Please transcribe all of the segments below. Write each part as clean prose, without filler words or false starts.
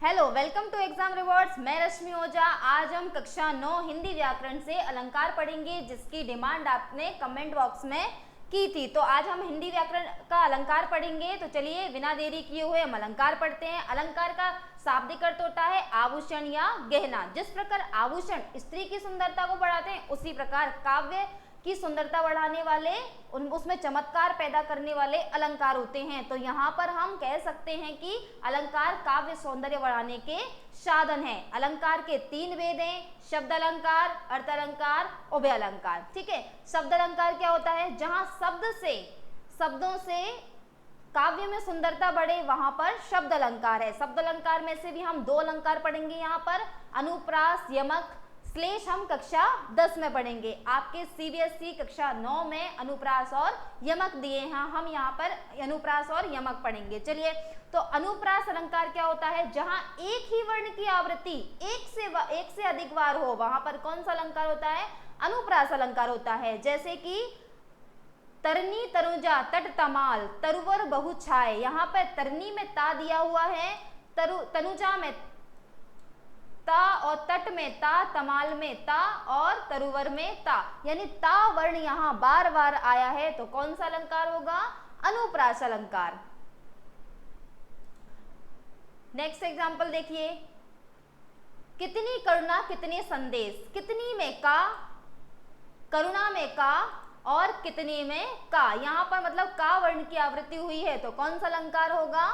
Hello, welcome to exam rewards. मैं रश्मि ओझा। आज हम कक्षा 9 हिंदी व्याकरण से अलंकार पढ़ेंगे, जिसकी डिमांड आपने कमेंट बॉक्स में की थी। तो आज हम हिंदी व्याकरण का अलंकार पढ़ेंगे। तो चलिए बिना देरी किए हुए हम अलंकार पढ़ते हैं। अलंकार का शाब्दिक अर्थ होता है आभूषण या गहना। जिस प्रकार आभूषण स्त्री की सुंदरता को बढ़ाते हैं, उसी प्रकार काव्य की सुंदरता बढ़ाने वाले, उसमें चमत्कार पैदा करने वाले अलंकार होते हैं। तो यहाँ पर हम कह सकते हैं कि अलंकार काव्य सौंदर्य बढ़ाने के साधन है। अलंकार के 3 भेद हैं: शब्द अलंकार, अर्थ अलंकार, उभय अलंकार। ठीक है। शब्द अलंकार क्या होता है? जहाँ शब्दों से काव्य में सुंदरता बढ़े, वहां पर शब्द अलंकार है। शब्द अलंकार में से भी हम 2 अलंकार पढ़ेंगे यहाँ पर, अनुप्रास, यमक, श्लेष हम कक्षा 10 में पढ़ेंगे। आपके सीबीएसई कक्षा 9 में अनुप्रास और यमक दिए हैं। हम यहाँ पर अनुप्रास और यमक पढ़ेंगे। चलिए, तो अनुप्रास अलंकार क्या होता है? जहां एक ही वर्ण की आवृत्ति एक से अधिक बार हो, वहां पर कौन सा अलंकार होता है? अनुप्रास अलंकार होता है। जैसे कि तरनी तनुजा तट तमाल तरुवर बहु छाए। यहाँ पर तरनी में ता दिया हुआ है, तनुजा में ता और तट में ता, तमाल में ता और तरुवर में ता, यानी ता वर्ण यहाँ बार बार आया है। तो कौन सा अलंकार होगा? अनुप्रास अलंकार। नेक्स्ट एग्जांपल देखिए। कितनी करुणा कितने संदेश। कितनी में का, करुणा में का और कितनी में का। यहाँ पर मतलब का वर्ण की आवृत्ति हुई है, तो कौन सा अलंकार होगा?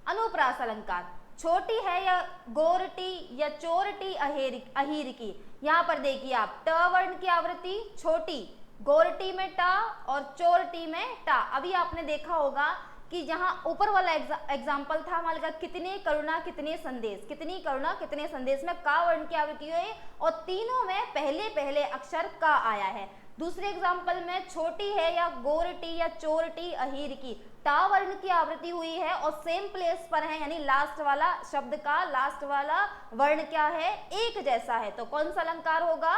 अनुप्रास अलंकार। छोटी है या गोरटी या चोरटी अहीर की। यहाँ पर देखिए आप, ट वर्ण की आवृत्ति छोटी, गोरटी में टा और चोरटी में टा। अभी आपने देखा होगा कि जहां ऊपर वाला एग्जाम्पल था हमारे का, कितने करुणा कितने संदेश, कितनी करुणा कितने संदेश में का वर्ण की आवृत्ति हुई और तीनों में पहले पहले अक्षर का आया है। दूसरे एग्जाम्पल में छोटी है या गोरटी या चोरटी अहीर की, टा वर्ण की आवृत्ति हुई है और सेम प्लेस पर है, यानी लास्ट वाला शब्द का लास्ट वाला वर्ण क्या है? एक जैसा है। तो कौन सा अलंकार होगा?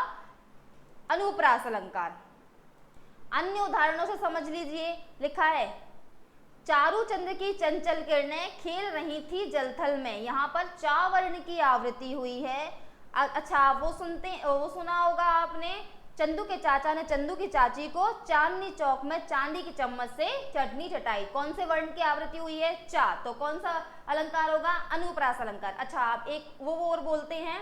अनुप्रास अलंकार। अन्य उदाहरणों से समझ लीजिए। लिखा है, चारू चंद्र की चंचल किरणें खेल रही थी जलथल में। यहाँ पर चा वर्ण की आवृत्ति हुई है। अच्छा, वो सुना होगा आपने, चंदू के चाचा ने चंदू की चाची को चांदनी चौक में चांदी की चम्मच से चटनी चटाई। कौन से वर्ण की आवृत्ति हुई है? चा। तो कौन सा अलंकार होगा? अनुप्रास अलंकार। अच्छा, आप एक वो और बोलते हैं,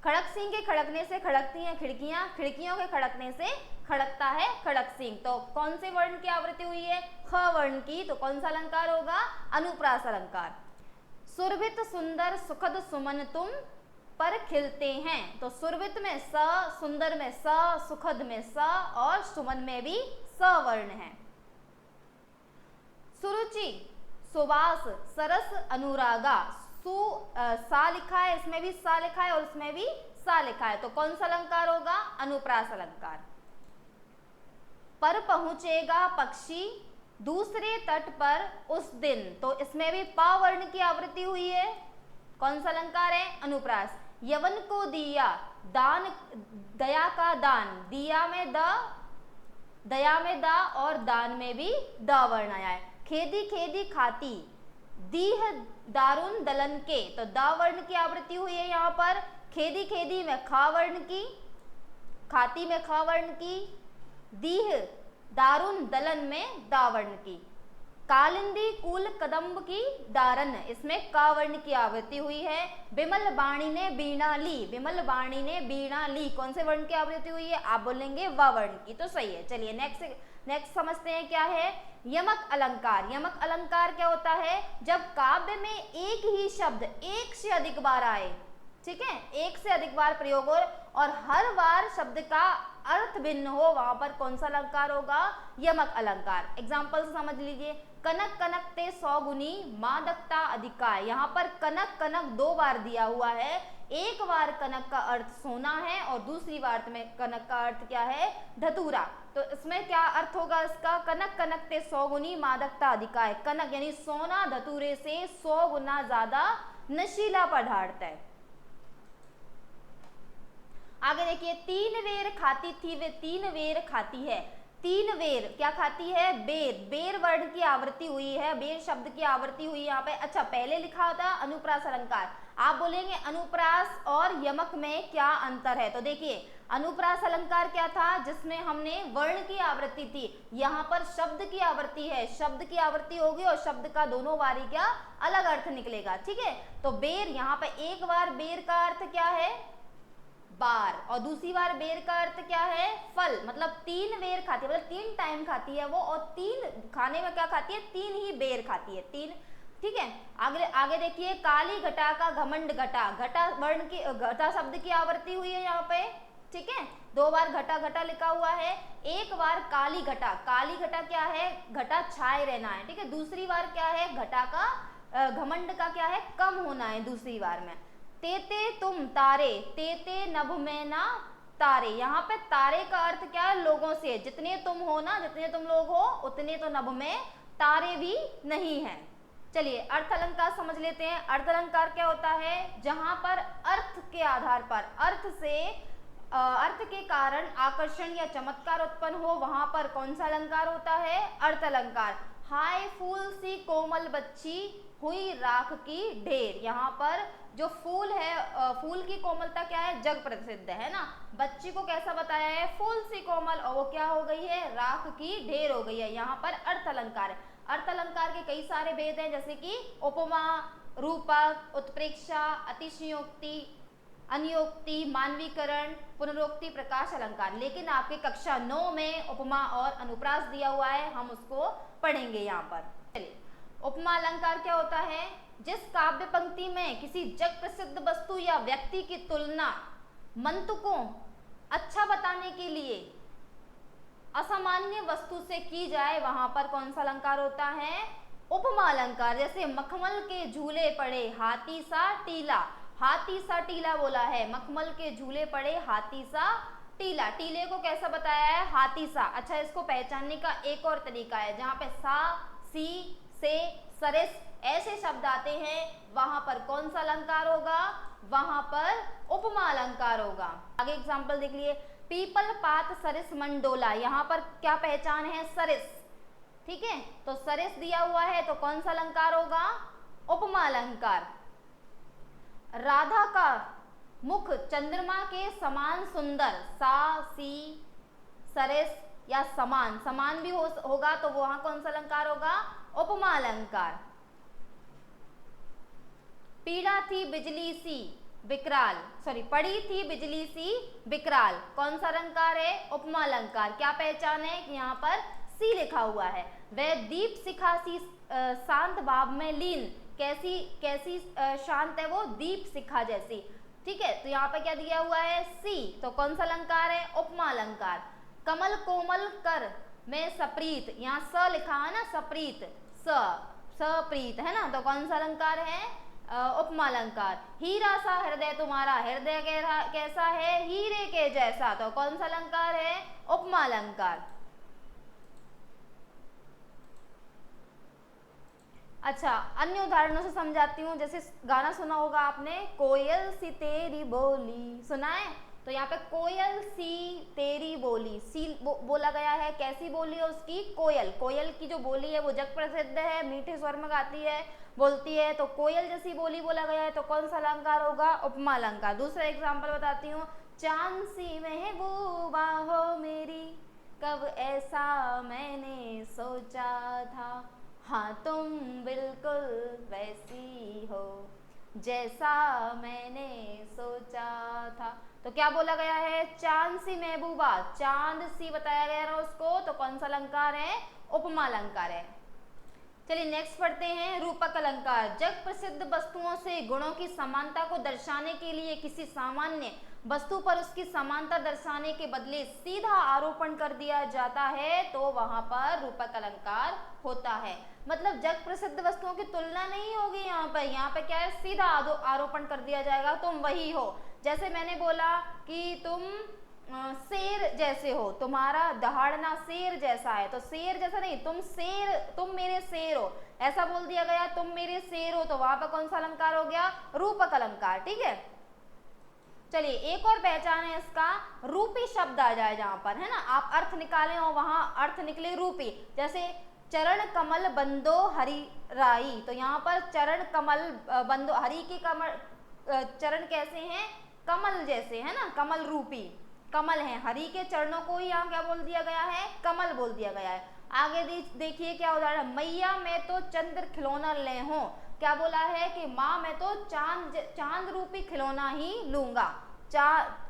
खड़क सिंह के खड़कने से खड़कती हैं खिड़कियां, खिड़कियों के खड़कने से खड़कता है खड़क सिंह। तो कौन से वर्ण की आवृत्ति हुई है? ख वर्ण की। तो कौन सा अलंकार होगा? अनुप्रास अलंकार। सुरभित सुंदर सुखद सुमन तुम पर खिलते हैं। तो सुरभित में स, सुंदर में स, सुखद में स और सुमन में भी स वर्ण है। सुरुचि, सुवास, सरस, अनुरागा। सा लिखा है, इसमें भी सा लिखा है और इसमें भी सा लिखा है। तो कौन सा अलंकार होगा? अनुप्रास अलंकार। पर पहुंचेगा पक्षी दूसरे तट पर उस दिन। तो इसमें भी पा वर्ण की आवृत्ति हुई है। कौन सा अलंकार है? अनुप्रास। यवन को दिया दान, दया का दान। दिया में द, दया में दा और दान में भी द वर्ण आया है। खेदी खेदी खाती, दीह दारुन दलन के। तो दा वर्ण की आवृत्ति हुई है यहाँ पर। खेदी खेदी में खा वर्ण की, खाती में खा वर्ण की, दीह दारुन दलन में दा वर्ण की। कालिंदी कुल कदम्ब की दारन, इसमें का वर्ण की आवृत्ति हुई है। विमल बाणी ने बीणा ली, विमल बाणी ने बीणा ली। कौन से वर्ण की आवृत्ति हुई है? आप बोलेंगे व वर्ण की। तो सही है। चलिए नेक्स्ट समझते हैं क्या है यमक अलंकार। यमक अलंकार क्या होता है? जब काव्य में एक ही शब्द एक से अधिक बार आए, ठीक है, एक से अधिक बार प्रयोग हो और हर बार शब्द का अर्थ भिन्न हो, वहां पर कौन सा अलंकार होगा? यमक अलंकार। एग्जाम्पल से समझ लीजिए। कनक कनकते 100 गुनी मादकता अधिकाय। यहाँ पर कनक कनक 2 बार दिया हुआ है। एक बार कनक का अर्थ सोना है और दूसरी बार में कनक का अर्थ क्या है? धतूरा। तो इसमें क्या अर्थ होगा इसका? कनक कनकते 100 गुनी मादकता अधिकाय। कनक यानी सोना धतूरे से 100 गुना ज्यादा नशीला पदार्थ है। आगे देखिए, 3 वेर खाती थी वे 3 वेर खाती है। तीन बेर क्या खाती है, बेर, बेर वर्ड की आवृत्ति हुई है, बेर शब्द की आवृत्ति हुई यहाँ पे। अच्छा, पहले लिखा था अनुप्रास अलंकार, आप बोलेंगे अनुप्रास और यमक में क्या अंतर है, तो देखिए अनुप्रास अलंकार क्या था, जिसमें हमने वर्ण की आवृत्ति थी, यहाँ पर शब्द की आवृत्ति है, शब्द की आवृत्ति होगी और शब्द का दोनों बारी क्या अलग अर्थ निकलेगा, ठीक है। तो बेर, यहाँ पे एक बार बेर का अर्थ क्या है, बार, और दूसरी बार बेर का अर्थ क्या है, फल, मतलब तीन बेर खाती है, मतलब तीन टाइम खाती है वो, और तीन खाने में क्या खाती है, तीन ही बेर खाती है, तीन, ठीक है। आगे आगे देखिए, काली घटा का घमंड घटा, घटा वर्ण की, घटा शब्द की आवृत्ति हुई है यहाँ पे, ठीक है, दो बार घटा घटा लिखा हुआ है, एक बार काली घटा, काली घटा क्या है, घटा छाए रहना है, ठीक है, दूसरी बार क्या है, घटा का घमंड का क्या है, कम होना है दूसरी बार में। तेते तुम तारे, तेते नभ में ना तारे, यहाँ पे तारे का अर्थ क्या है, लोगों से, जितने तुम हो ना, जितने तुम लोग हो उतने तो नभ में तारे भी नहीं है। चलिए अर्थ अलंकार समझ लेते हैं। अर्थ अलंकार क्या होता है, जहां पर अर्थ के आधार पर, अर्थ से अर्थ के कारण आकर्षण या चमत्कार उत्पन्न हो, वहां पर कौन सा अलंकार होता है, अर्थ अलंकार। हाय फूल सी कोमल बच्ची हुई राख की ढेर, यहाँ पर जो फूल है, फूल की कोमलता क्या है, जग प्रसिद्ध है ना, बच्ची को कैसा बताया है, फूल सी कोमल, और वो क्या हो गई है, राख की ढेर हो गई है, यहाँ पर अर्थ अलंकार है। अर्थ अलंकार के कई सारे भेद हैं, जैसे कि उपमा, रूपक, उत्प्रेक्षा, अतिशयोक्ति, अन्योक्ति, मानवीकरण, पुनरोक्ति, प्रकाश अलंकार। लेकिन आपके कक्षा 9 में उपमा और अनुप्रास दिया हुआ है, हम उसको पढ़ेंगे यहाँ पर। चलिए, उपमा अलंकार क्या होता है, जिस काव्य पंक्ति में किसी जग प्रसिद्ध वस्तु या व्यक्ति की तुलना मंतुकों अच्छा बताने के लिए असामान्य वस्तु से की जाए, वहां पर कौन सा अलंकार होता है, उपमा अलंकार। जैसे मखमल के झूले पड़े हाथी सा टीला, हाथी सा टीला बोला है, मखमल के झूले पड़े हाथी सा टीला, टीले को कैसा बताया है, हाथी सा। अच्छा, इसको पहचानने का एक और तरीका है, जहाँ पे सा, सी, से, सरिस ऐसे शब्द आते हैं, वहां पर कौन सा अलंकार होगा, वहां पर उपमा अलंकार होगा। आगे एग्जाम्पल देख लिए, पीपल पात सरिस मंडोला, यहाँ पर क्या पहचान है, सरिस, ठीक है, तो सरिस दिया हुआ है तो कौन सा अलंकार होगा, उपमा अलंकार। राधा का मुख चंद्रमा के समान सुंदर, सा, सी, सरिस या समान, समान भी होगा तो वहां कौन सा अलंकार होगा, उपमा अलंकार। पीड़ा थी बिजली सी विकराल, सॉरी पड़ी थी बिजली सी विकराल, कौन सा अलंकार है, उपमा अलंकार। क्या पहचान है कि यहाँ पर सी लिखा हुआ है। वह दीप शिखा सी शांत भाव में लीन, कैसी कैसी शांत है वो, दीप शिखा जैसी, ठीक है, तो यहाँ पे क्या दिया हुआ है, सी, तो कौन सा अलंकार है, उपमा अलंकार। कमल कोमल कर में सप्रीत, यहाँ स लिखा है ना, सप्रीत, सप्रीत है ना, तो कौन सा अलंकार है, उपमा अलंकार। हीरा सा हृदय तुम्हारा, हृदय कैसा है, हीरे के जैसा, तो कौन सा अलंकार है, उपमा अलंकार। अच्छा, अन्य उदाहरणों से समझाती हूँ। जैसे गाना सुना होगा आपने, कोयल सी तेरी बोली, सुना है, तो यहाँ पे कोयल सी तेरी बोली, सी बोला गया है, कैसी बोली है उसकी, कोयल, कोयल की जो बोली है वो जग प्रसिद्ध है, मीठे स्वर में गाती है, बोलती है, तो कोयल जैसी बोली बोला गया है, तो कौन सा अलंकार होगा, उपमा अलंकार। दूसरा एग्जाम्पल बताती हूँ, चांद सी महबूबा हो मेरी, कब ऐसा मैंने सोचा था, हाँ तुम बिल्कुल वैसी हो जैसा मैंने सोचा था, तो क्या बोला गया है, चांद सी महबूबा, चांद सी बताया गया ना उसको, तो कौन सा अलंकार है, उपमा अलंकार है। चलिए नेक्स्ट पढ़ते हैं, रूपक अलंकार। जग प्रसिद्ध वस्तुओं से गुणों की समानता को दर्शाने के लिए किसी सामान्य वस्तु पर उसकी समानता दर्शाने के बदले सीधा आरोपण कर दिया जाता है, तो वहां पर रूपक अलंकार होता है। मतलब जग प्रसिद्ध वस्तुओं की तुलना नहीं होगी यहाँ पे क्या है, सीधा आरोपण कर दिया जाएगा, तुम वही हो। जैसे मैंने बोला कि तुम शेर जैसे हो, तुम्हारा दहाड़ना शेर जैसा है, तो शेर जैसा नहीं, तुम मेरे शेर हो, ऐसा बोल दिया गया, तुम मेरे शेर हो, तो वहां पर कौन सा अलंकार हो गया, रूपक अलंकार, ठीक है। चलिए एक और पहचान है इसका, रूपी शब्द आ जाए जहां पर, है ना, आप अर्थ निकालें और वहां अर्थ निकले रूपी, जैसे चरण कमल बंदो हरि राई, तो यहाँ पर चरण कमल बंदो, हरि के कमल चरण कैसे हैं, कमल जैसे, है ना, कमल रूपी कमल है, हरि के चरणों को ही यहाँ क्या बोल दिया गया है, कमल बोल दिया गया है। आगे देखिए क्या उदाहरण, मैया मैं तो चंद्र खिलौना ले हूं, क्या बोला है कि माँ मैं तो चांद रूपी खिलौना ही लूंगा,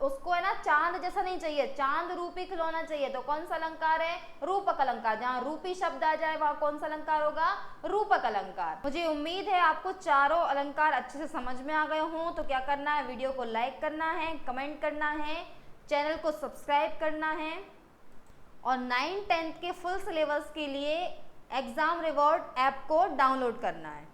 उसको है ना चांद जैसा नहीं चाहिए, चांद रूपी खिलौना चाहिए, तो कौन सा अलंकार है, रूपक अलंकार, जहाँ रूपी शब्द आ जाए वहां कौन सा अलंकार होगा, रूपक अलंकार। मुझे उम्मीद है आपको चारों अलंकार अच्छे से समझ में आ गए हों, तो क्या करना है, वीडियो को लाइक करना है, कमेंट करना है, चैनल को सब्सक्राइब करना है, और 9th 10th के फुल सिलेबस के लिए एग्जाम रिवॉर्ड ऐप को डाउनलोड करना है।